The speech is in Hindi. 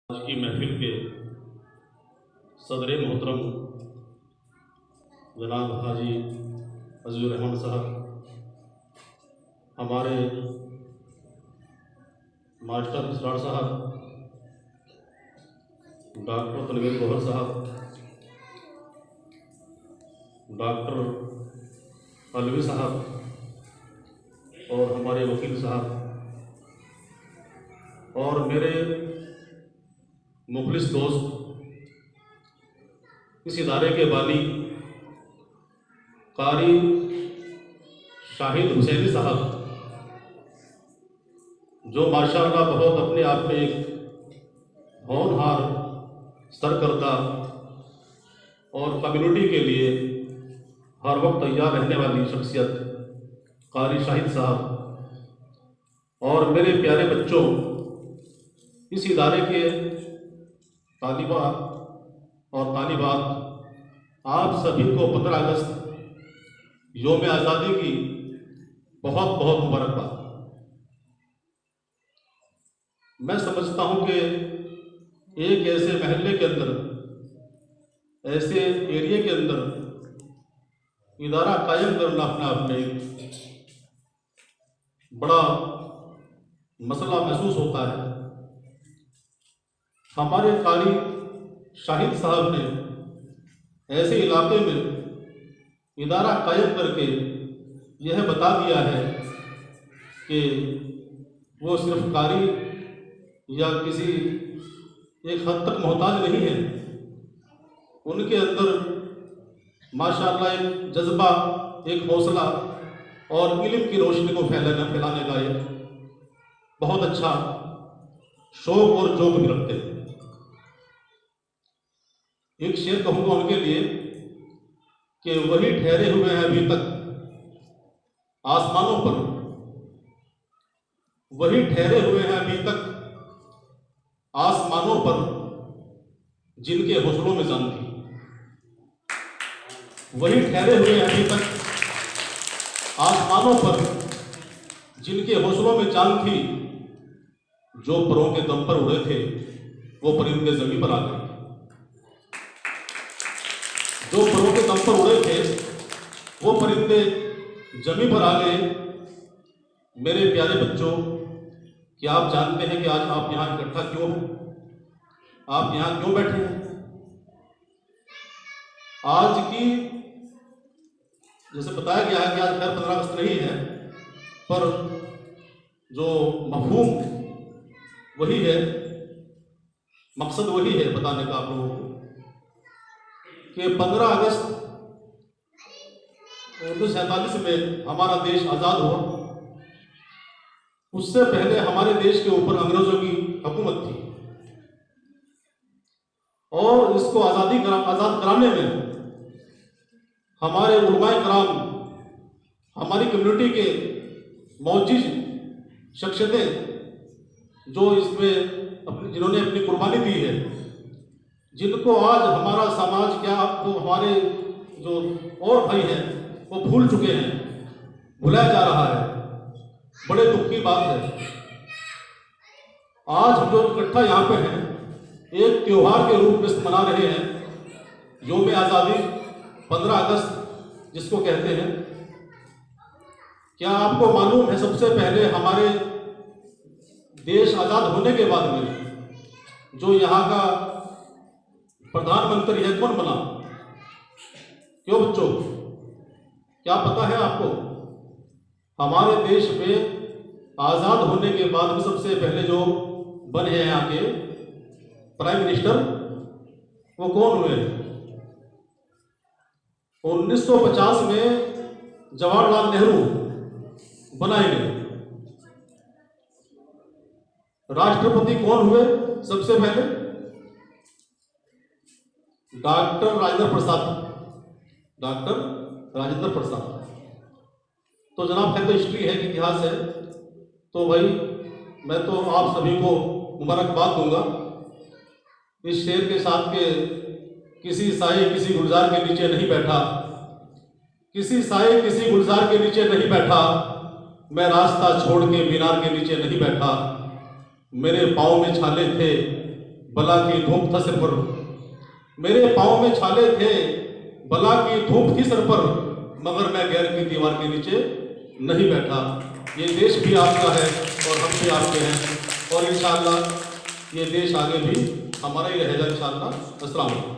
आज की महफिल के सदर मोहतरम जनाब हाजी अज़ीज़ुर रहमान साहब, हमारे मास्टर इसरार साहब, डॉक्टर तनवीर गौहर साहब, डॉक्टर अलवी साहब और हमारे वकील साहब और मेरे मुखलिस दोस्त, इस इदारे के बानी कारी शाहिद हुसैनी साहब, जो माशाअल्लाह बहुत अपने आप में एक होनहार सरकर्दा और कम्युनिटी के लिए हर वक्त तैयार रहने वाली शख्सियत कारी शाहिद साहब और मेरे प्यारे बच्चों, इस इदारे के तालिबा और तालिबात, आप सभी को 15 अगस्त योम आज़ादी की बहुत बहुत मुबारकबाद। मैं समझता हूँ कि एक ऐसे महल्ले के अंदर, ऐसे एरिया के अंदर इदारा कायम करना अपना अपने बड़ा मसला महसूस होता है। हमारे कारी शाहिद साहब ने ऐसे इलाके में इदारा कायम करके यह बता दिया है कि वो सिर्फ कारी या किसी एक हद तक मोहताज नहीं है। उनके अंदर माशाअल्लाह एक जज्बा, एक हौसला और इल्म की रोशनी को फैलाने का एक बहुत अच्छा शौक और जोक भी रखते हैं। एक शेर कहूँगा उनके लिए कि वही ठहरे हुए हैं अभी तक आसमानों पर, वही ठहरे हुए हैं अभी तक आसमानों पर जिनके हौसलों में जान थी। वही ठहरे हुए हैं अभी तक आसमानों पर जिनके हौसलों में जान थी। जो परों के दम पर उड़े थे वो परिंदे जमीन पर आ गए। जो परों के दम पर उड़े थे वो परिंदे जमीन पर आ गए। मेरे प्यारे बच्चों, क्या आप जानते हैं कि आज आप यहाँ इकट्ठा क्यों हैं? आप यहाँ क्यों बैठे हैं? आज की, जैसे बताया गया है कि आज खैर 15 अगस्त नहीं है, पर जो मफहूम वही है, मकसद वही है बताने का आप लोगों को कि 15 अगस्त 1947 में हमारा देश आज़ाद हुआ। उससे पहले हमारे देश के ऊपर अंग्रेजों की हुकूमत थी और इसको आज़ाद कराने में हमारे उलमाए कराम, हमारी कम्युनिटी के मौजूद शख्सियतें जो इसमें जिन्होंने अपनी कुर्बानी दी है, जिनको आज हमारा समाज, क्या आपको हमारे जो और भाई हैं वो भूल चुके हैं, भुलाया जा रहा है। बड़े दुख की बात है। आज हम जो इकट्ठा यहाँ पे हैं, एक त्योहार के रूप में मना रहे हैं योम आज़ादी 15 अगस्त जिसको कहते हैं। क्या आपको मालूम है सबसे पहले हमारे देश आज़ाद होने के बाद में जो यहाँ का प्रधानमंत्री है कौन बना? क्यों बच्चों, क्या पता है आपको? हमारे देश में आज़ाद होने के बाद में सबसे पहले जो बने हैं यहाँ के प्राइम मिनिस्टर, वो कौन हुए? 1950 में जवाहरलाल नेहरू बनाए गए। राष्ट्रपति कौन हुए सबसे पहले? डॉक्टर राजेंद्र प्रसाद। डॉक्टर राजेंद्र प्रसाद। तो जनाब खैर तो हिस्ट्री है कि इतिहास है, तो भाई मैं तो आप सभी को मुबारकबाद दूंगा इस शेर के साथ के किसी साए किसी गुलजार के नीचे नहीं बैठा, किसी साए किसी गुलजार के नीचे नहीं बैठा, मैं रास्ता छोड़ के मीनार के नीचे नहीं बैठा। मेरे पाँव में छाले थे बला की धूप था सिर पर, मेरे पाँव में छाले थे, बला की धूप थी सर पर, मगर मैं गैर की दीवार के नीचे नहीं बैठा। ये देश भी आपका है और हम भी आपके हैं, और इंशाअल्लाह ये देश आगे भी हमारा ही रहेगा इंशाअल्लाह। अस्सलाम वालेकुम।